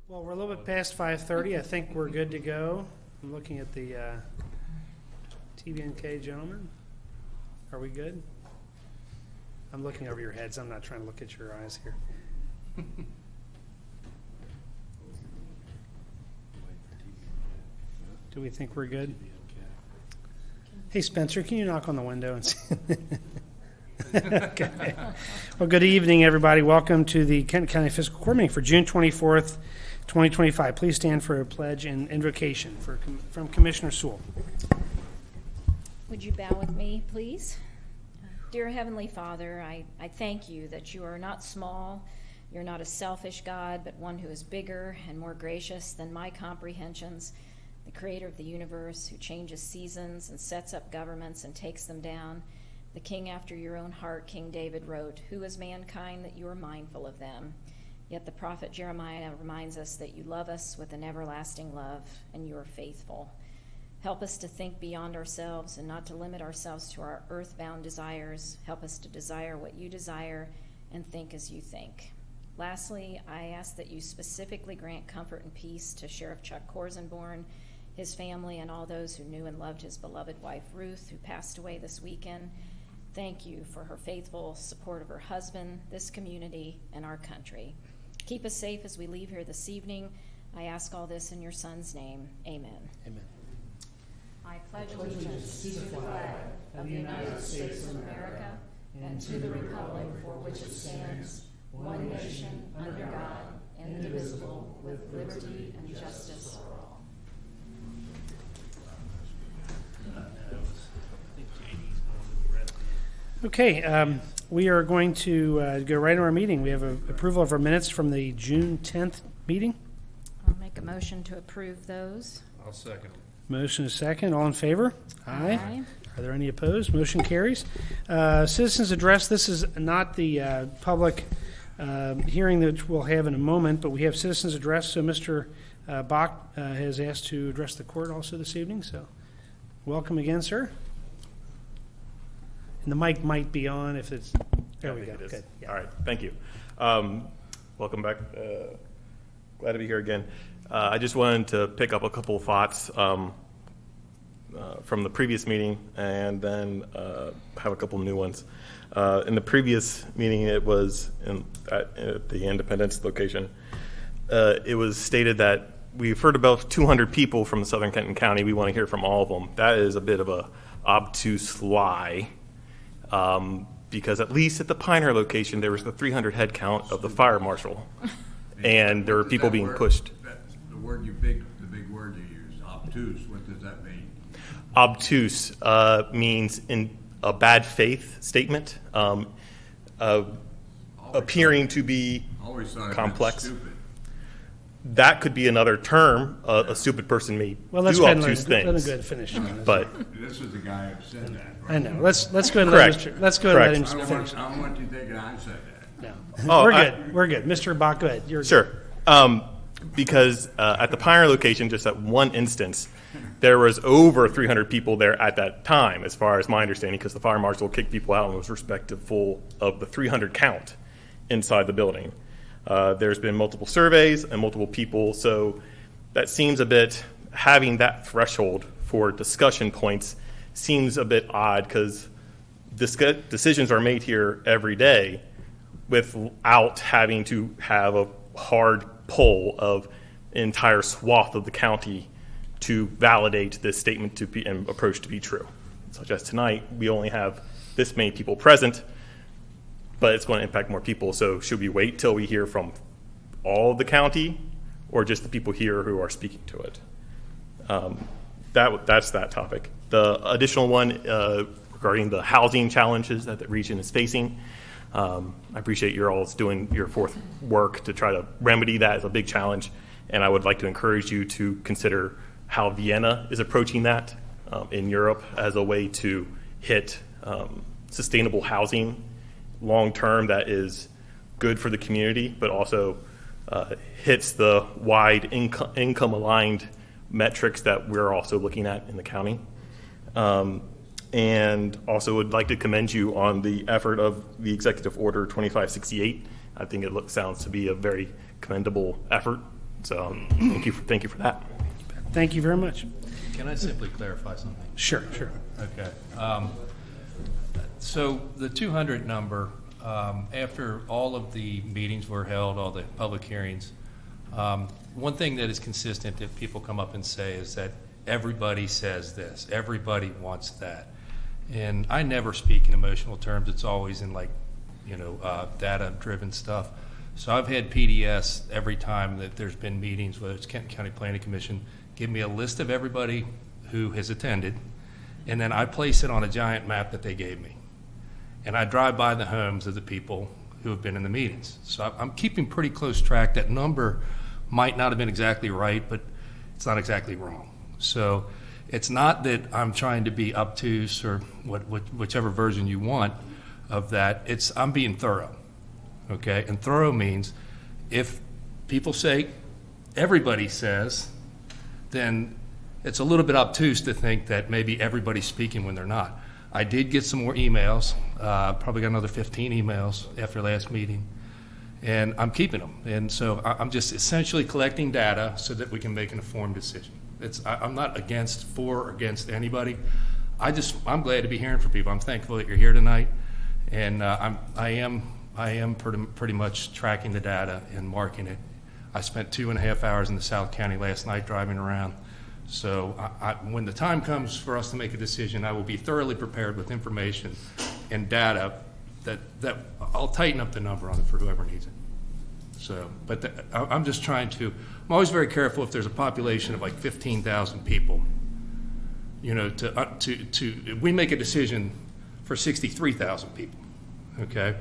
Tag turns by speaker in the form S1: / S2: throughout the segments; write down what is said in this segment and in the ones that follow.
S1: Well, we're a little bit past 5:30. I think we're good to go. I'm looking at the TBNK gentlemen. Are we good? I'm looking over your heads. I'm not trying to look at your eyes here. Do we think we're good? Hey, Spencer, can you knock on the window and see? Okay. Well, good evening, everybody. Welcome to the Kenton County Fiscal Court meeting for June 24th, 2025. Please stand for a pledge and invocation from Commissioner Sewell.
S2: Would you bow with me, please? Dear Heavenly Father, I thank you that you are not small, you're not a selfish God, but one who is bigger and more gracious than my comprehensions, the creator of the universe, who changes seasons and sets up governments and takes them down. The king after your own heart, King David, wrote, "Who is mankind that you are mindful of them?" Yet the prophet Jeremiah reminds us that you love us with an everlasting love, and you are faithful. Help us to think beyond ourselves and not to limit ourselves to our earthbound desires. Help us to desire what you desire and think as you think. Lastly, I ask that you specifically grant comfort and peace to Sheriff Chuck Korsenborn, his family, and all those who knew and loved his beloved wife, Ruth, who passed away this weekend. Thank you for her faithful support of her husband, this community, and our country. Keep us safe as we leave here this evening. I ask all this in your son's name. Amen.
S1: Amen.
S2: I pledge allegiance to the flag of the United States of America and to the republic for which it stands, one nation, under God, indivisible, with liberty and justice for all.
S1: Okay, we are going to go right into our meeting. We have approval of our minutes from the June 10th meeting.
S2: I'll make a motion to approve those.
S3: I'll second.
S1: Motion is second. All in favor?
S2: Aye.
S1: Are there any opposed? Motion carries. Citizens address. This is not the public hearing that we'll have in a moment, but we have citizens address. So Mr. Bach has asked to address the court also this evening. So welcome again, sir. And the mic might be on if it's, there we go. Good. Yeah.
S4: All right, thank you. Welcome back. Glad to be here again. I just wanted to pick up a couple of thoughts from the previous meeting and then have a couple new ones. In the previous meeting, it was at the Independence location. It was stated that we've heard about 200 people from Southern Kenton County. We want to hear from all of them. That is a bit of a obtuse lie. Because at least at the Pioneer location, there was the 300 head count of the fire marshal, and there were people being pushed.
S3: The big word you used, obtuse. What does that mean?
S4: Obtuse means in a bad faith statement, appearing to be complex.
S3: Stupid.
S4: That could be another term. A stupid person may do obtuse
S1: Let him
S4: things.
S1: go ahead and finish.
S4: But
S3: This is the guy who said that. Right?
S1: I know. Let's go ahead and
S4: Correct.
S1: let's go ahead and let
S3: I
S1: him
S3: don't,
S1: finish.
S3: want, I don't want you thinking I said that.
S1: No.
S4: Oh,
S1: We're good. We're good. Mr. Bach, go ahead. You're
S4: Sure. Because at the Pioneer location, just at one instance, there was over 300 people there at that time, as far as my understanding, because the fire marshal kicked people out and was respectful of the 300 count inside the building. There's been multiple surveys and multiple people, so that seems a bit, having that threshold for discussion points seems a bit odd, because decisions are made here every day without having to have a hard poll of an entire swath of the county to validate this statement to be and approach to be true. Such as tonight, we only have this many people present, but it's going to impact more people. So should we wait till we hear from all of the county, or just the people here who are speaking to it? That's that topic. The additional one regarding the housing challenges that the region is facing. I appreciate you're all doing your forth work to try to remedy that as a big challenge, and I would like to encourage you to consider how Vienna is approaching that in Europe as a way to hit sustainable housing long-term that is good for the community, but also hits the wide income-aligned metrics that we're also looking at in the county. And also would like to commend you on the effort of the Executive Order 2568. I think it sounds to be a very commendable effort So thank you for that.
S1: Thank you very much.
S5: Can I simply clarify something?
S1: Sure.
S5: Okay. So the 200 number, after all of the meetings were held, all the public hearings, one thing that is consistent that people come up and say is that everybody says this, everybody wants that. And I never speak in emotional terms. It's always in data-driven stuff. So I've had PDS every time that there's been meetings, whether it's Kenton County Planning Commission, give me a list of everybody who has attended, and then I place it on a giant map that they gave me. And I drive by the homes of the people who have been in the meetings. So I'm keeping pretty close track. That number might not have been exactly right, but it's not exactly wrong. So it's not that I'm trying to be obtuse or whichever version you want of that. I'm being thorough, okay? And thorough means if people say, everybody says, then it's a little bit obtuse to think that maybe everybody's speaking when they're not. I did get some more emails, probably got another 15 emails after last meeting, and I'm keeping them. And so I'm just essentially collecting data so that we can make an informed decision. I'm not for or against anybody. I'm glad to be hearing from people. I'm thankful that you're here tonight, and I am pretty much tracking the data and marking it. I spent 2.5 hours in the South County last night driving around. So when the time comes for us to make a decision, I will be thoroughly prepared with information and data that I'll tighten up the number on it for whoever needs it. So, but I'm just trying to, I'm always very careful if there's a population of like 15,000 people, we make a decision for 63,000 people, okay?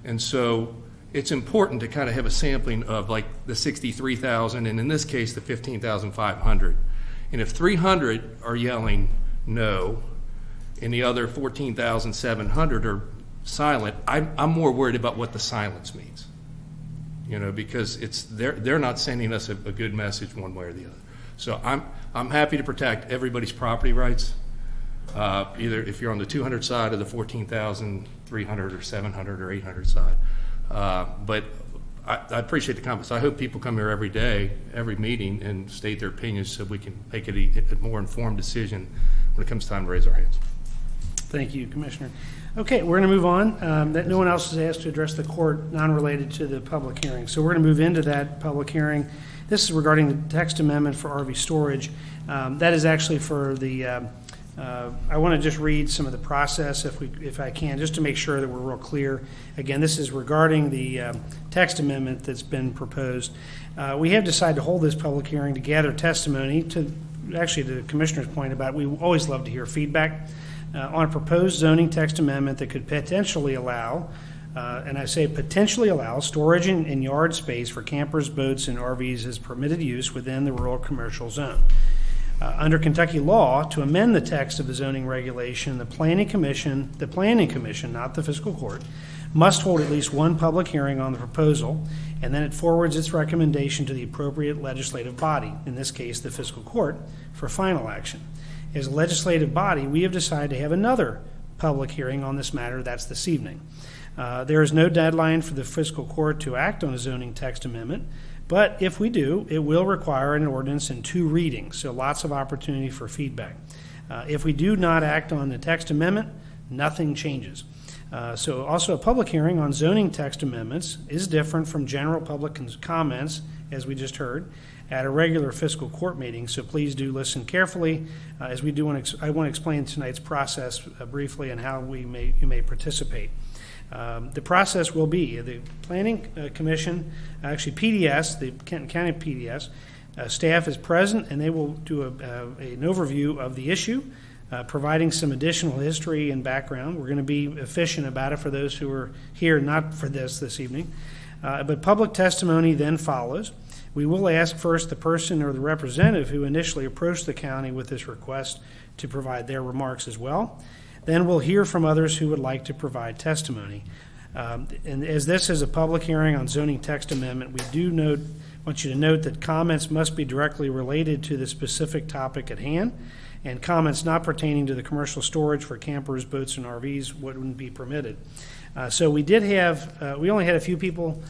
S5: And so it's important to kind of have a sampling of like the 63,000, and in this case, the 15,500. And if 300 are yelling no, and the other 14,700 are silent, I'm more worried about what the silence means. Because they're not sending us a good message one way or the other. So I'm happy to protect everybody's property rights, either if you're on the 200 side or the 14,300 or 700 or 800 side. But I appreciate the comments. I hope people come here every day, every meeting, and state their opinions so we can make it a more informed decision when it comes time to raise our hands.
S1: Thank you, Commissioner. Okay, we're going to move on. That no one else is asked to address the court non-related to the public hearing. So we're going to move into that public hearing. This is regarding the text amendment for RV storage. That is actually for the, I want to just read some of the process if I can, just to make sure that we're real clear. Again, this is regarding the text amendment that's been proposed. We have decided to hold this public hearing to gather testimony to the Commissioner's point about we always love to hear feedback on a proposed zoning text amendment that could potentially allow, and I say potentially allow, storage and yard space for campers, boats, and RVs as permitted use within the rural commercial zone. Under Kentucky law, to amend the text of the zoning regulation, the Planning Commission, not the Fiscal Court, must hold at least one public hearing on the proposal, and then it forwards its recommendation to the appropriate legislative body, in this case the Fiscal Court, for final action. As a legislative body, we have decided to have another public hearing on this matter. That's this evening. There is no deadline for the Fiscal Court to act on a zoning text amendment, but if we do, it will require an ordinance in 2 readings, so lots of opportunity for feedback. If we do not act on the text amendment, nothing changes. So also a public hearing on zoning text amendments is different from general public comments, as we just heard, at a regular Fiscal Court meeting, so please do listen carefully as we do. I want to explain tonight's process briefly and how you may participate. The process will be the Planning Commission, actually PDS, the Kenton County PDS, staff is present, and they will do an overview of the issue, providing some additional history and background. We're going to be efficient about it for those who are here, not for this evening. But public testimony then follows. We will ask first the person or the representative who initially approached the county with this request to provide their remarks as well. Then we'll hear from others who would like to provide testimony. And as this is a public hearing on zoning text amendment, we want you to note that comments must be directly related to the specific topic at hand, and comments not pertaining to the commercial storage for campers, boats, and RVs wouldn't be permitted. So we did have, we only had a few people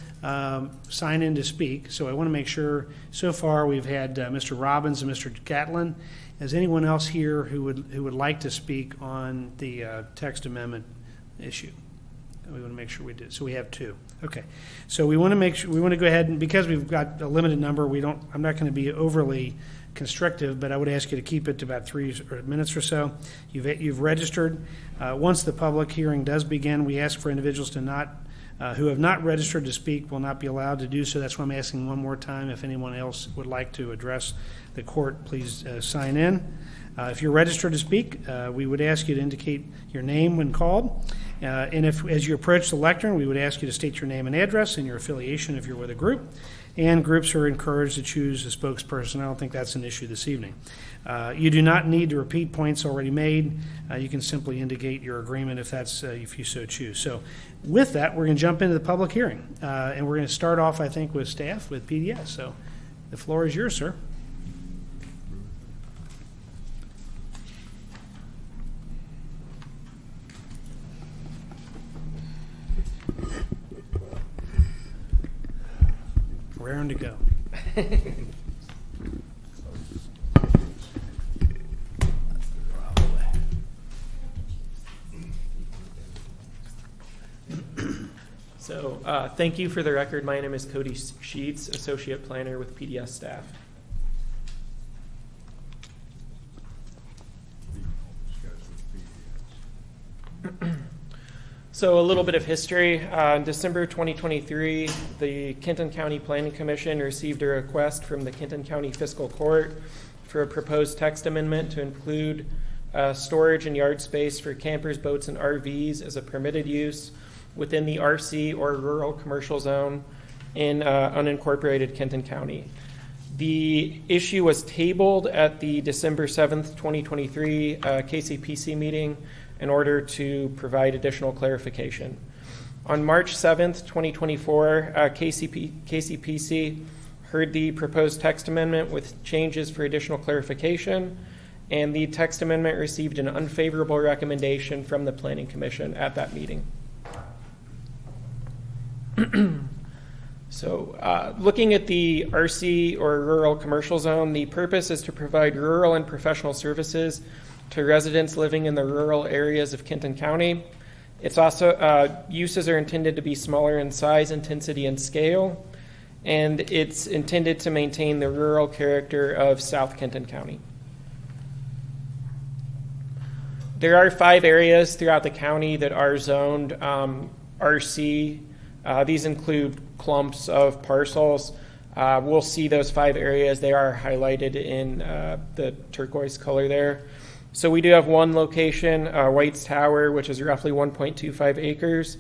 S1: sign in to speak, so I want to make sure, so far we've had Mr. Robbins and Mr. Gatlin. Is anyone else here who would like to speak on the text amendment issue? We want to make sure we did. So we have 2. Okay. So we want to make sure, we want to go ahead, and because we've got a limited number, I'm not going to be overly constrictive, but I would ask you to keep it to about 3 minutes or so. You've registered. Once the public hearing does begin, we ask for individuals who have not registered to speak will not be allowed to do so. That's why I'm asking one more time. If anyone else would like to address the court, please sign in. If you're registered to speak, we would ask you to indicate your name when called. And if, as you approach the lectern, we would ask you to state your name and address and your affiliation if you're with a group. And groups are encouraged to choose a spokesperson. I don't think that's an issue this evening. You do not need to repeat points already made. You can simply indicate your agreement if you so choose. So with that, we're going to jump into the public hearing. And we're going to start off, I think, with staff, with PDS. So the floor is yours, sir. Raring to go.
S6: So thank you. For the record, my name is Cody Sheets, Associate Planner with PDS staff. So a little bit of history. In December 2023, the Kenton County Planning Commission received a request from the Kenton County Fiscal Court for a proposed text amendment to include storage and yard space for campers, boats, and RVs as a permitted use within the RC or rural commercial zone in unincorporated Kenton County. The issue was tabled at the December 7th, 2023 KCPC meeting in order to provide additional clarification. On March 7th, 2024, KCPC heard the proposed text amendment with changes for additional clarification, and the text amendment received an unfavorable recommendation from the Planning Commission at that meeting. So looking at the RC or rural commercial zone, the purpose is to provide rural and professional services to residents living in the rural areas of Kenton County. It's also, uses are intended to be smaller in size, intensity, and scale, and it's intended to maintain the rural character of South Kenton County. There are 5 areas throughout the county that are zoned RC. These include clumps of parcels. We'll see those 5 areas. They are highlighted in the turquoise color there. So we do have one location, White's Tower, which is roughly 1.25 acres.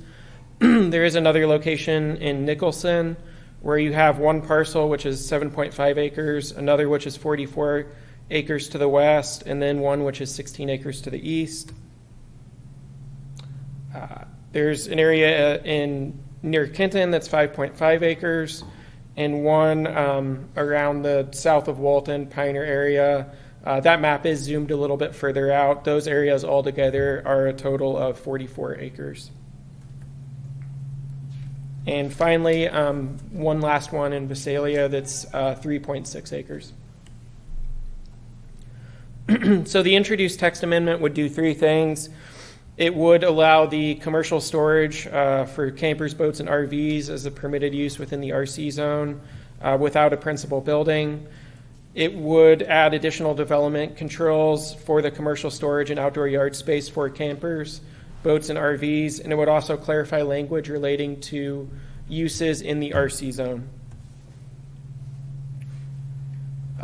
S6: There is another location in Nicholson where you have one parcel, which is 7.5 acres, another which is 44 acres to the west, and then one which is 16 acres to the east. There's an area near Kenton that's 5.5 acres, and one around the south of Walton, Pioneer area. That map is zoomed a little bit further out. Those areas altogether are a total of 44 acres. And finally, one last one in Visalia that's 3.6 acres. So the introduced text amendment would do 3 things. It would allow the commercial storage for campers, boats, and RVs as a permitted use within the RC zone without a principal building. It would add additional development controls for the commercial storage and outdoor yard space for campers, boats, and RVs, and it would also clarify language relating to uses in the RC zone.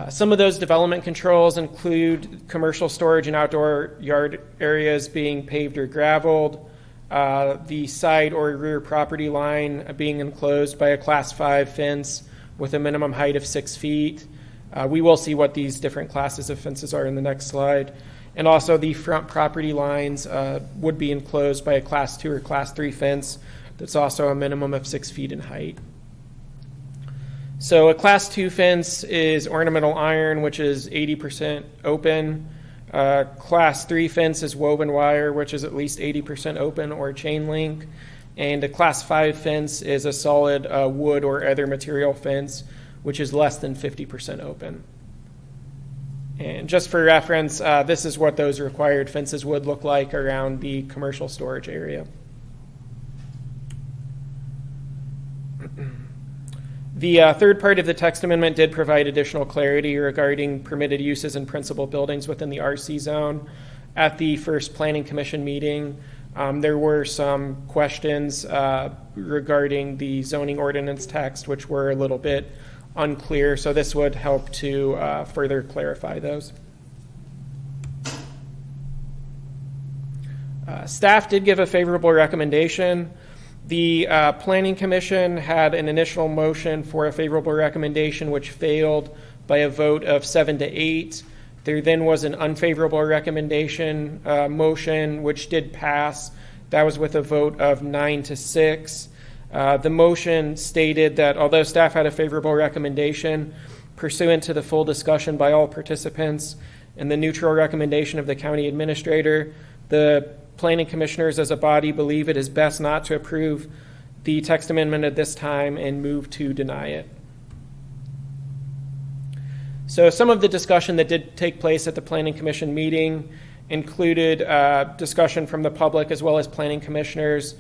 S6: Some of those development controls include commercial storage and outdoor yard areas being paved or graveled, the side or rear property line being enclosed by a Class 5 fence with a minimum height of 6 feet. We will see what these different classes of fences are in the next slide. And also the front property lines would be enclosed by a Class 2 or Class 3 fence that's also a minimum of 6 feet in height. So a Class 2 fence is ornamental iron, which is 80% open. Class 3 fence is woven wire, which is at least 80% open, or chain link. And a Class 5 fence is a solid wood or other material fence, which is less than 50% open. And just for reference, this is what those required fences would look like around the commercial storage area. The third part of the text amendment did provide additional clarity regarding permitted uses and principal buildings within the RC zone. At the first Planning Commission meeting, there were some questions regarding the zoning ordinance text, which were a little bit unclear, so this would help to further clarify those. Staff did give a favorable recommendation. The Planning Commission had an initial motion for a favorable recommendation, which failed by a vote of 7-8. There then was an unfavorable recommendation motion, which did pass. That was with a vote of 9-6. The motion stated that although staff had a favorable recommendation, pursuant to the full discussion by all participants and the neutral recommendation of the county administrator, the planning commissioners as a body believe it is best not to approve the text amendment at this time and move to deny it. So some of the discussion that did take place at the Planning Commission meeting included discussion from the public as well as planning commissioners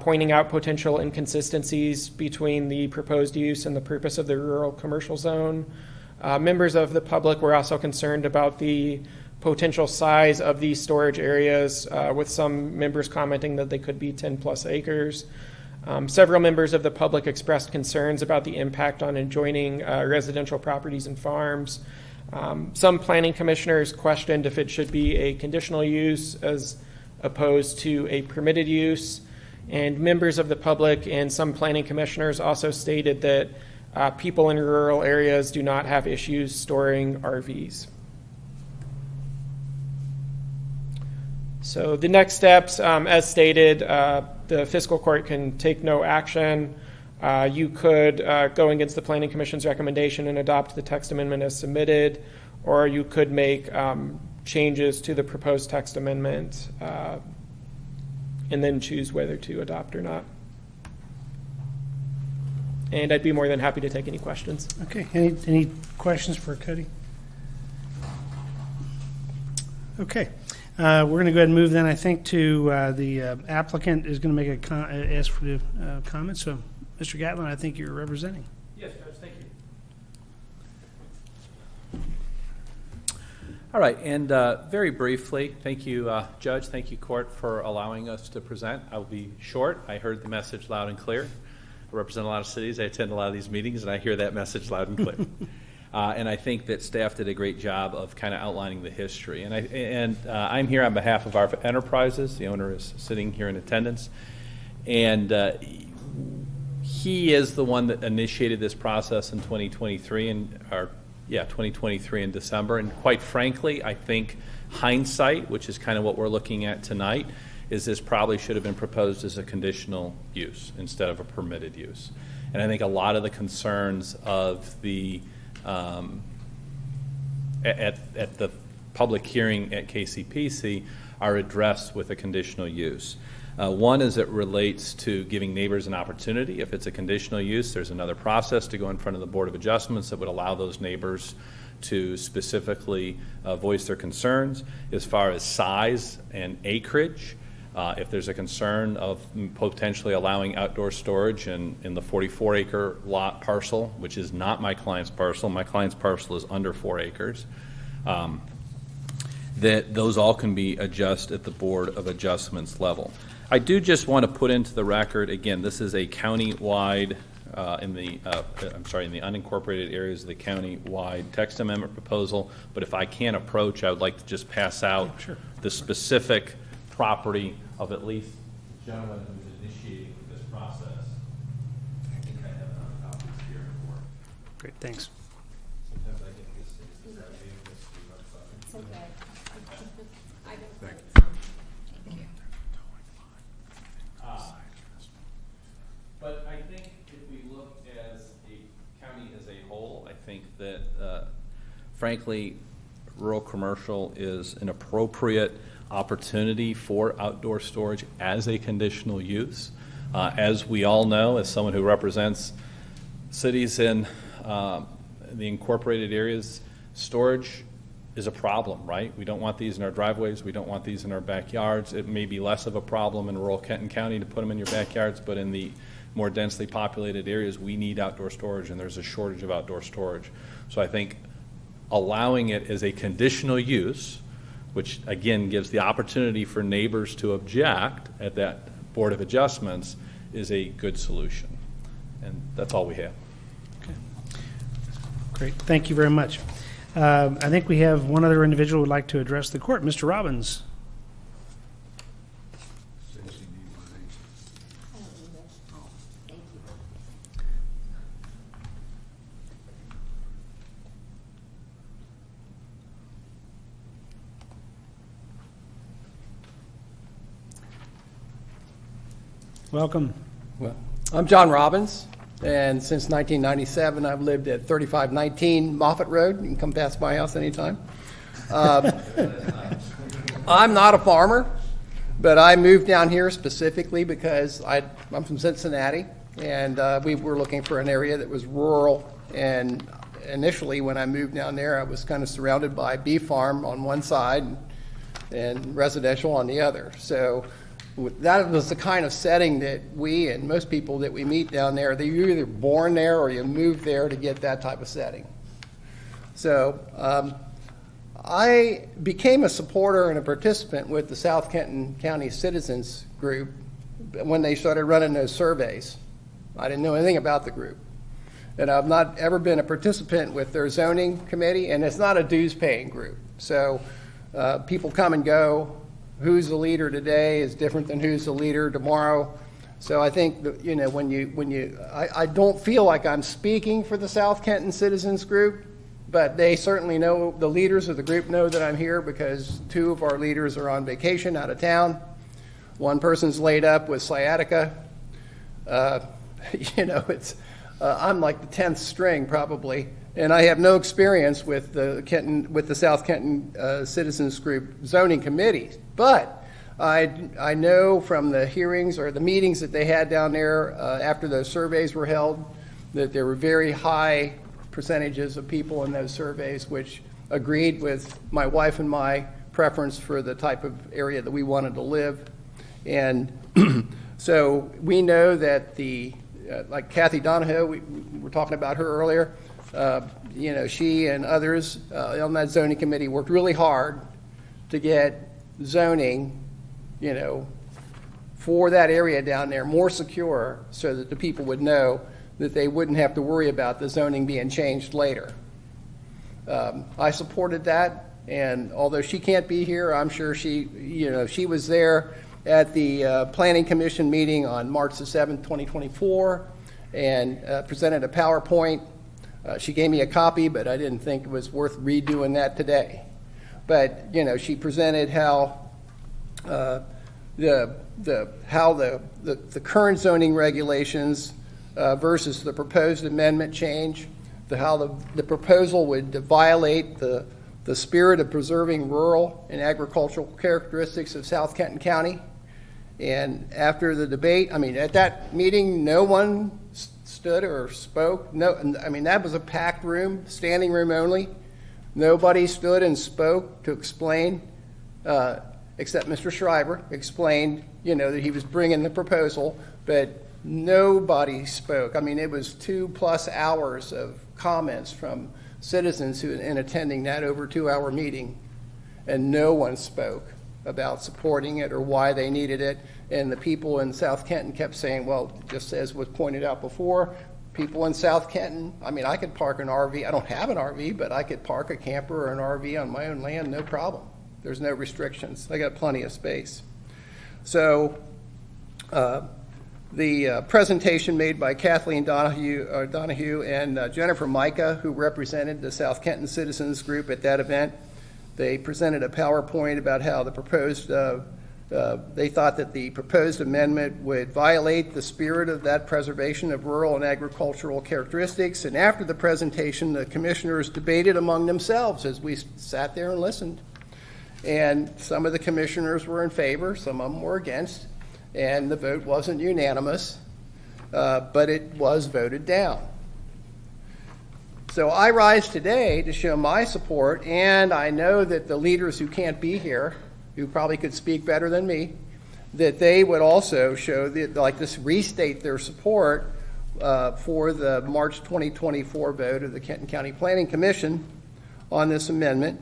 S6: pointing out potential inconsistencies between the proposed use and the purpose of the rural commercial zone. Members of the public were also concerned about the potential size of these storage areas, with some members commenting that they could be 10 plus acres. Several members of the public expressed concerns about the impact on adjoining residential properties and farms. Some planning commissioners questioned if it should be a conditional use as opposed to a permitted use. And members of the public and some planning commissioners also stated that people in rural areas do not have issues storing RVs. So the next steps, as stated, the fiscal court can take no action. You could go against the Planning Commission's recommendation and adopt the text amendment as submitted, or you could make changes to the proposed text amendment and then choose whether to adopt or not. And I'd be more than happy to take any questions.
S1: Okay, any questions for Cody? Okay. We're going to go ahead and move then, I think, to the applicant is going to make ask for the comments. So, Mr. Gatlin, I think you're representing.
S7: Yes, Judge, thank you. All right, and very briefly, thank you, Judge, thank you, Court, for allowing us to present. I will be short. I heard the message loud and clear. I represent a lot of cities. I attend a lot of these meetings, and I hear that message loud and clear. And I think that staff did a great job of kind of outlining the history. And I'm here on behalf of our enterprises. The owner is sitting here in attendance. And he is the one that initiated this process in 2023 2023 in December. And quite frankly, I think hindsight, which is kind of what we're looking at tonight, is this probably should have been proposed as a conditional use instead of a permitted use. And I think a lot of the concerns of the at the public hearing at KCPC are addressed with a conditional use. One is it relates to giving neighbors an opportunity. If it's a conditional use, there's another process to go in front of the Board of Adjustments that would allow those neighbors to specifically voice their concerns. As far as size and acreage, if there's a concern of potentially allowing outdoor storage in the 44-acre lot parcel, which is not my client's parcel is under 4 acres, that those all can be adjusted at the Board of Adjustments level. I do just want to put into the record, again, this is a county-wide, in the unincorporated areas of the county-wide text amendment proposal, but if I can approach, I would like to just pass out the specific property of at least the gentleman who's initiating this process. I think I have enough copies here for.
S1: Great, thanks.
S7: Sometimes I get this.
S2: It's okay. I don't think Thank you.
S7: But I think if we look as a county as a whole, I think that, frankly, rural commercial is an appropriate opportunity for outdoor storage as a conditional use. As we all know, as someone who represents cities in the incorporated areas, storage is a problem, right? We don't want these in our driveways. We don't want these in our backyards. It may be less of a problem in rural Kenton County to put them in your backyards, but in the more densely populated areas, we need outdoor storage, and there's a shortage of outdoor storage. So I think allowing it as a conditional use, which again gives the opportunity for neighbors to object at that Board of Adjustments, is a good solution. And that's all we have.
S1: Okay. Great. Thank you very much. I think we have one other individual who would like to address the court. Mr. Robbins. Welcome.
S8: Well, I'm John Robbins, and since 1997, I've lived at 3519 Moffett Road. You can come past my house anytime. I'm not a farmer, but I moved down here specifically because I'm from Cincinnati, and we were looking for an area that was rural. And initially, when I moved down there, I was kind of surrounded by beef farm on one side and residential on the other. So that was the kind of setting that we and most people that we meet down there, you're either born there or you move there to get that type of setting. So I became a supporter and a participant with the South Kenton County Citizens Group when they started running those surveys. I didn't know anything about the group. And I've not ever been a participant with their zoning committee, and it's not a dues-paying group. So people come and go. Who's the leader today is different than who's the leader tomorrow. So I think that, you know, I don't feel like I'm speaking for the South Kenton Citizens Group, but they certainly know, the leaders of the group know that I'm here because two of our leaders are on vacation out of town. One person's laid up with sciatica. You know, I'm like the 10th string probably, and I have no experience with the South Kenton Citizens Group zoning committee. But I know from the hearings or the meetings that they had down there after those surveys were held that there were very high percentages of people in those surveys which agreed with my wife and my preference for the type of area that we wanted to live. And so we know that like Kathy Donahoe, we were talking about her earlier, you know, she and others on that zoning committee worked really hard to get zoning, you know, for that area down there more secure so that the people would know that they wouldn't have to worry about the zoning being changed later. I supported that, and although she can't be here, I'm sure she was there at the Planning Commission meeting on March the 7th, 2024, and presented a PowerPoint. She gave me a copy, but I didn't think it was worth redoing that today. But, you know, she presented how the current zoning regulations versus the proposed amendment change, how the proposal would violate the spirit of preserving rural and agricultural characteristics of South Kenton County. And after the debate, I mean, at that meeting, no one stood or spoke. No, I mean, that was a packed room, standing room only. Nobody stood and spoke to explain, except Mr. Schreiber explained, you know, that he was bringing the proposal, but nobody spoke. I mean, it was 2+ hours of comments from citizens in attending that over 2-hour meeting, and no one spoke about supporting it or why they needed it. And the people in South Kenton kept saying, well, just as was pointed out before, people in South Kenton, I mean, I could park an RV. I don't have an RV, but I could park a camper or an RV on my own land, no problem. There's no restrictions. I got plenty of space. So the presentation made by Kathleen Donahue and Jennifer Micah, who represented the South Kenton Citizens Group at that event, they presented a PowerPoint about how the proposed, they thought that the proposed amendment would violate the spirit of that preservation of rural and agricultural characteristics. And after the presentation, the commissioners debated among themselves as we sat there and listened. And some of the commissioners were in favor, some of them were against. and the vote wasn't unanimous, but it was voted down. So I rise today to show my support, and I know that the leaders who can't be here, who probably could speak better than me, that they would also show, restate their support for the March 2024 vote of the Kenton County Planning Commission on this amendment.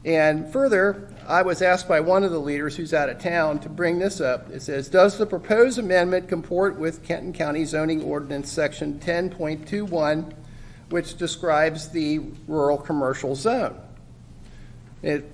S8: And further, I was asked by one of the leaders who's out of town to bring this up. It says, does the proposed amendment comport with Kenton County Zoning Ordinance Section 10.21, which describes the rural commercial zone?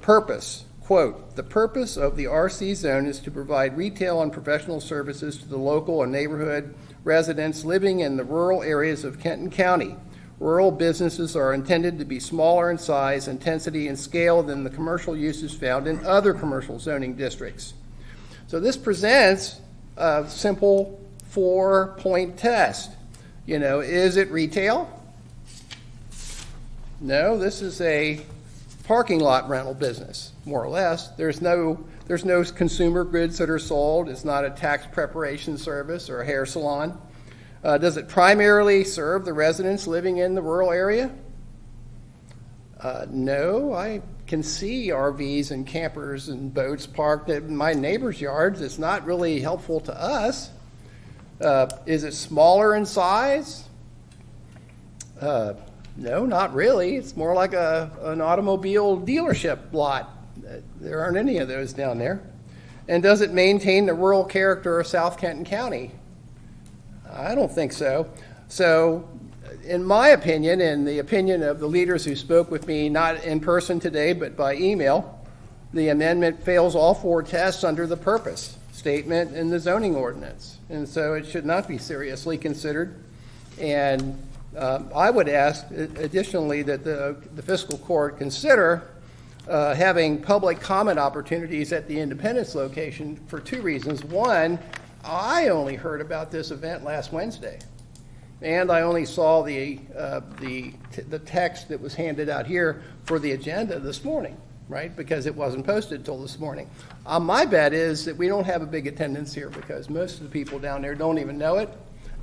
S8: Purpose, quote, the purpose of the RC zone is to provide retail and professional services to the local and neighborhood residents living in the rural areas of Kenton County. Rural businesses are intended to be smaller in size, intensity, and scale than the commercial uses found in other commercial zoning districts. So this presents a simple 4-point test. Is it retail? No, this is a parking lot rental business, more or less. There's no consumer goods that are sold. It's not a tax preparation service or a hair salon. Does it primarily serve the residents living in the rural area? No, I can see RVs and campers and boats parked in my neighbor's yards. It's not really helpful to us. Is it smaller in size? No, not really. It's more like an automobile dealership lot. There aren't any of those down there. And does it maintain the rural character of South Kenton County? I don't think so. So, in my opinion, and the opinion of the leaders who spoke with me, not in person today, but by email, the amendment fails all 4 tests under the purpose statement in the zoning ordinance. And so it should not be seriously considered. And I would ask, additionally, that the fiscal court consider having public comment opportunities at the Independence location for 2 reasons. One, I only heard about this event last Wednesday, and I only saw the text that was handed out here for the agenda this morning, right? Because it wasn't posted till this morning. My bet is that we don't have a big attendance here because most of the people down there don't even know it.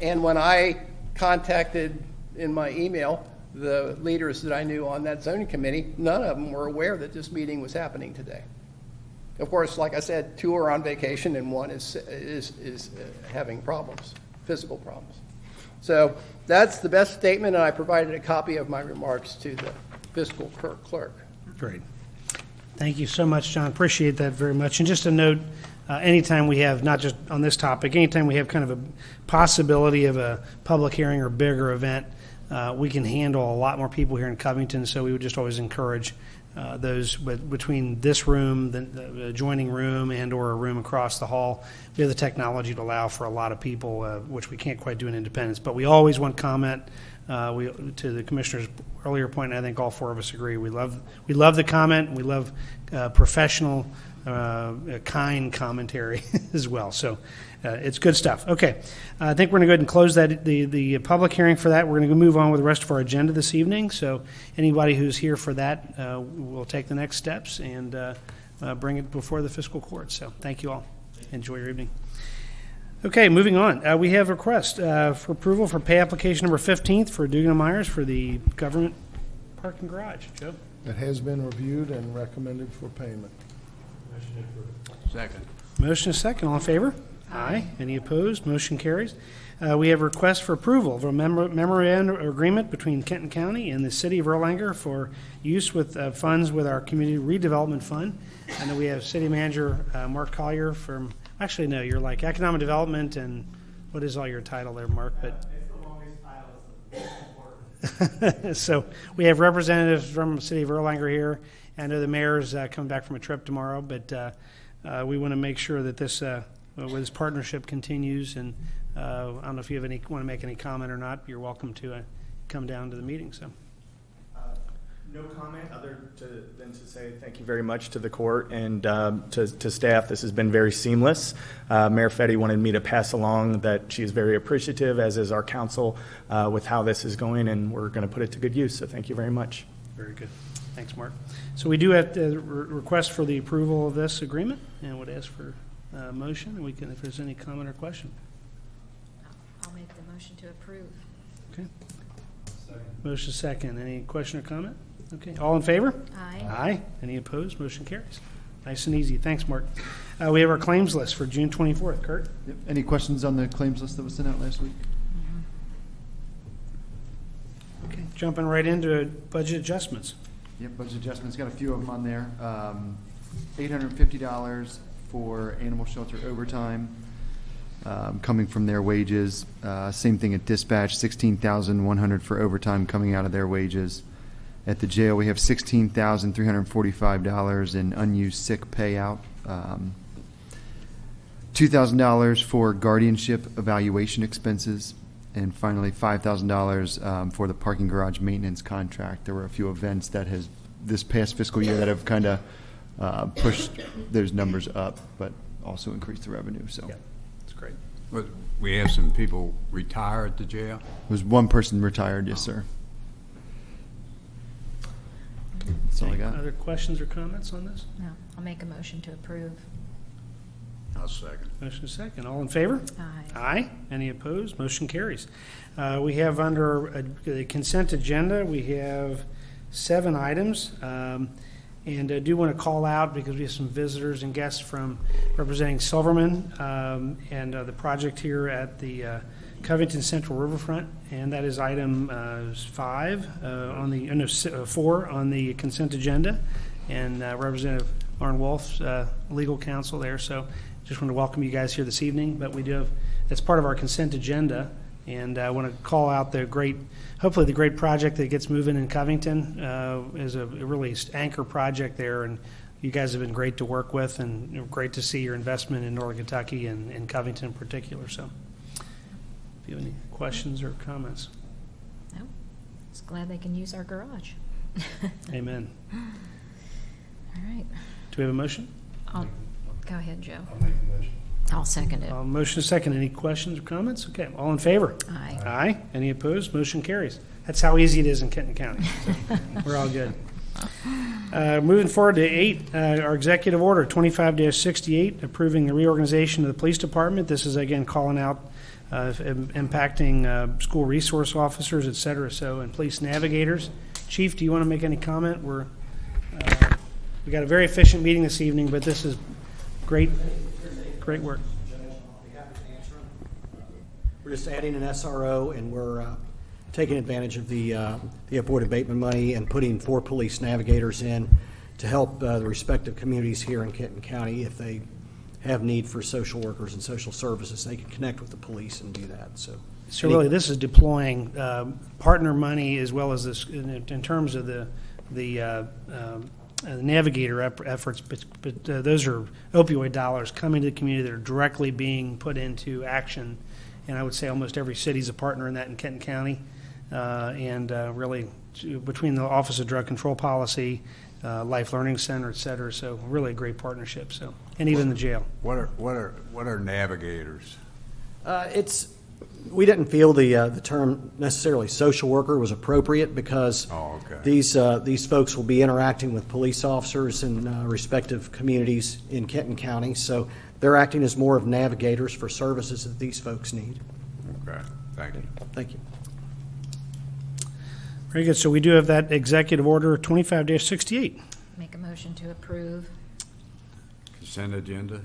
S8: And when I contacted in my email the leaders that I knew on that zoning committee, none of them were aware that this meeting was happening today. Of course, like I said, 2 are on vacation and 1 is having problems, physical problems. So that's the best statement, and I provided a copy of my remarks to the fiscal clerk.
S1: Great. Thank you so much, John. Appreciate that very much. And just a note, anytime we have, not just on this topic, anytime we have kind of a possibility of a public hearing or bigger event, we can handle a lot more people here in Covington, so we would just always encourage those between this room, the adjoining room, and or a room across the hall. We have the technology to allow for a lot of people, which we can't quite do in Independence. But we always want comment. To the commissioner's earlier point, I think all 4 of us agree. We love the comment. We love professional, kind commentary as well. So it's good stuff. Okay, I think we're going to go ahead and close the public hearing for that. We're going to move on with the rest of our agenda this evening. So anybody who's here for that will take the next steps and bring it before the fiscal court. So thank you all. Enjoy your evening. Okay, moving on. We have a request for approval for pay application number 15th for Dugan & Myers for the government parking garage. Joe?
S9: It has been reviewed and recommended for payment.
S3: Second.
S1: Motion is second. All in favor? Aye. Any opposed? Motion carries. We have a request for approval of a memorandum of agreement between Kenton County and the City of Erlanger for use with funds with our Community Redevelopment Fund. I know we have City Manager Mark Collier from, actually no, you're like Economic Development, and what is all your title there, Mark? But
S10: it's the longest title, it's important.
S1: So we have representatives from the City of Erlanger here. I know the mayor's coming back from a trip tomorrow, but we want to make sure that this partnership continues. And I don't know if you want to make any comment or not. You're welcome to come down to the meeting. So.
S10: No comment other than to say thank you very much to the court and to staff. This has been very seamless. Mayor Fetty wanted me to pass along that she is very appreciative, as is our council, with how this is going, and we're going to put it to good use. So thank you very much.
S1: Very good. Thanks, Mark. So we do have the request for the approval of this agreement, and would ask for motion, and we can, if there's any comment or question.
S2: I'll make the motion to approve.
S1: Okay. Motion second. Any question or comment? Okay. All in favor?
S2: Aye.
S1: Aye. Any opposed? Motion carries. Nice and easy. Thanks, Mark. We have our claims list for June 24th. Kurt?
S11: Yep. Any questions on the claims list that was sent out last week?
S1: Okay. Jumping right into budget adjustments.
S11: Yep, budget adjustments, got a few of them on there. $850 for animal shelter overtime, coming from their wages. Same thing at dispatch, $16,100 for overtime coming out of their wages. At the jail, we have $16,345 in unused sick payout. $2,000 for guardianship evaluation expenses. And finally, $5,000 for the parking garage maintenance contract. There were a few events that has, this past fiscal year, that have kind of pushed those numbers up, but also increased the revenue, so.
S1: Yeah, that's great.
S3: But we have some people retire at the jail?
S11: There was one person retired, yes, sir. That's all I
S1: Any
S11: got.
S1: other questions or comments on this?
S2: No, I'll make a motion to approve.
S3: I'll second.
S1: Motion second. All in favor?
S2: Aye.
S1: Aye. Any opposed? Motion carries. We have under the consent agenda, we have 7 items. And I do want to call out, because we have some visitors and guests from representing Silverman and the project here at the Covington Central Riverfront, and that is item 4 on the consent agenda, and Representative Lauren Wolf, legal counsel there. So just want to welcome you guys here this evening, but we do have, that's part of our consent agenda, and I want to call out hopefully the great project that gets moving in Covington is a really anchor project there, and you guys have been great to work with, and great to see your investment in Northern Kentucky and in Covington in particular. So if you have any questions or comments.
S2: No, just glad they can use our garage.
S1: Amen.
S2: All right.
S1: Do we have a motion?
S2: Go ahead, Joe.
S5: I'll make the motion.
S2: I'll second it.
S1: Motion is second. Any questions or comments? Okay, all in favor?
S2: Aye.
S1: Aye. Any opposed? Motion carries. That's how easy it is in Kenton County. So we're all good. Moving forward to 8, our executive order 25-68, approving the reorganization of the police department. This is again calling out impacting school resource officers, et cetera, and police navigators. Chief, do you want to make any comment? We got a very efficient meeting this evening, but this is great work.
S12: We're just adding an SRO, and we're taking advantage of the avoid abatement money and putting 4 police navigators in to help the respective communities here in Kenton County. If they have need for social workers and social services, they can connect with the police and do that. So
S1: really, this is deploying partner money as well as this in terms of the navigator efforts, but those are opioid dollars coming to the community that are directly being put into action. And I would say almost every city is a partner in that in Kenton County. Really, between the Office of Drug Control Policy, Life Learning Center, et cetera. So really a great partnership. So, and even the jail.
S3: What are navigators?
S12: We didn't feel the term necessarily social worker was appropriate because these folks will be interacting with police officers in respective communities in Kenton County. So they're acting as more of navigators for services that these folks need.
S3: Okay, thank you.
S12: Thank you.
S1: Very good. So we do have that executive order 25-68.
S2: Make a motion to approve.
S3: Consent agenda?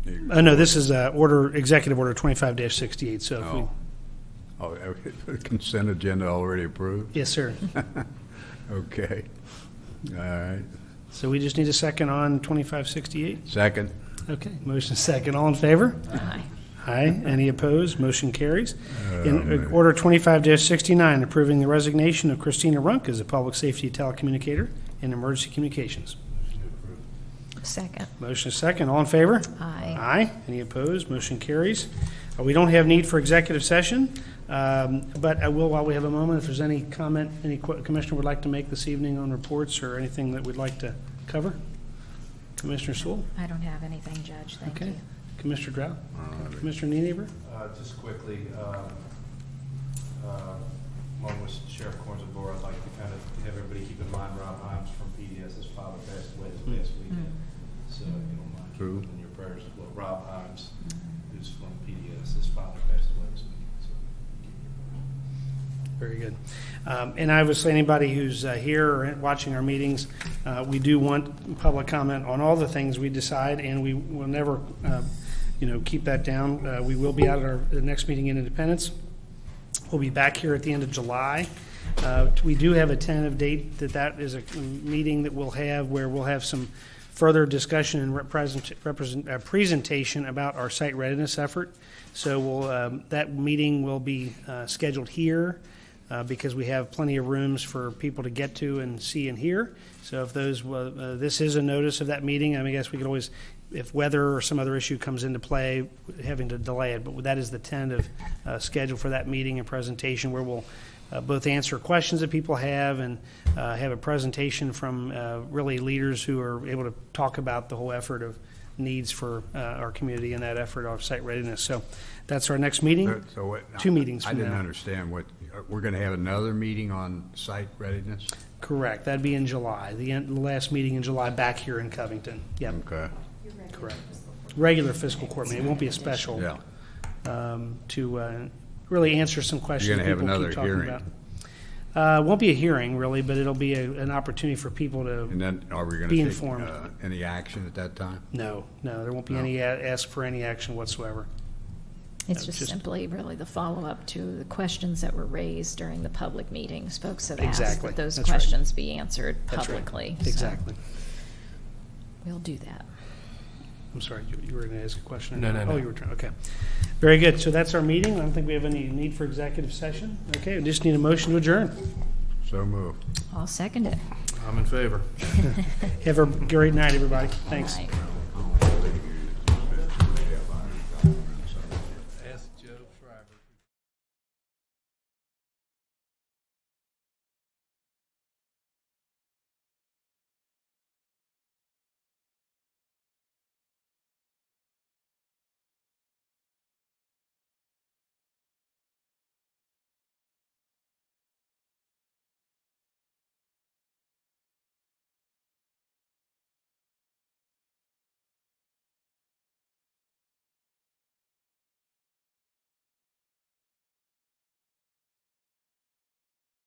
S1: No, this is executive order 25-68. So if we,
S3: Consent agenda already approved?
S1: yes, sir.
S3: Okay, all right.
S1: So we just need a second on 25-68.
S3: Second?
S1: Okay, motion second. All in favor?
S2: Aye.
S1: Aye. Any opposed? Motion carries. In
S3: man.
S1: order 25-69, approving the resignation of Christina Runk as a public safety telecommunicator in emergency communications.
S2: Second.
S1: Motion is second. All in favor?
S2: Aye.
S1: Aye. Any opposed? Motion carries. We don't have need for executive session, but I will, while we have a moment, if there's any comment any commissioner would like to make this evening on reports or anything that we'd like to cover. Commissioner Sewell?
S2: I don't have anything, Judge. Thank
S1: Okay.
S2: you.
S1: Commissioner Drow? Commissioner Nienaber?
S5: Just quickly, along with Sheriff Corns-Labor, I'd like to kind of have everybody keep in mind Rob Himes from PDS has filed a passed away this past weekend. So if you don't mind
S3: True.
S5: keeping in your prayers as well. Rob Himes, who's from PDS, his father passed away this week. So
S1: Very good. And obviously, anybody who's here or watching our meetings, we do want public comment on all the things we decide, and we will never, keep that down. We will be out at the next meeting in Independence. We'll be back here at the end of July. We do have a tentative date that is a meeting that we'll have where we'll have some further discussion and presentation about our site readiness effort. So that meeting will be scheduled here because we have plenty of rooms for people to get to and see and hear. So if this is a notice of that meeting, I guess we could always, if weather or some other issue comes into play, having to delay it. But that is the tentative schedule for that meeting and presentation where we'll both answer questions that people have and have a presentation from really leaders who are able to talk about the whole effort of needs for our community and that effort of site readiness. So that's our next meeting.
S3: So what?
S1: 2 meetings
S3: I
S1: from
S3: didn't
S1: now.
S3: understand what, we're going to have another meeting on site readiness?
S1: Correct. That'd be in July, the last meeting in July back here in Covington. Yep,
S3: Okay.
S1: correct. Regular fiscal court meeting. It won't be a special.
S3: Yeah.
S1: To really answer some questions
S3: You're gonna have
S1: people keep
S3: another
S1: talking
S3: hearing.
S1: about. Won't be a hearing really, but it'll be an opportunity for people to.
S3: And then are we going
S1: Be
S3: to take
S1: informed.
S3: any action at that time?
S1: No, there won't be
S3: No.
S1: any ask for any action whatsoever.
S2: It's just simply really the follow-up to the questions that were raised during the public meetings. Folks have asked
S1: Exactly.
S2: that those
S1: That's right.
S2: questions be answered
S1: That's right.
S2: publicly. so
S1: Exactly.
S2: We'll do that.
S1: I'm sorry, you were going to ask a question?
S5: No.
S1: Oh, you were trying, okay. Very good. So that's our meeting. I don't think we have any need for executive session. Okay, we just need a motion to adjourn.
S3: So moved.
S2: I'll second it.
S5: I'm in favor.
S1: Have a great night, everybody. Thanks.
S2: All right.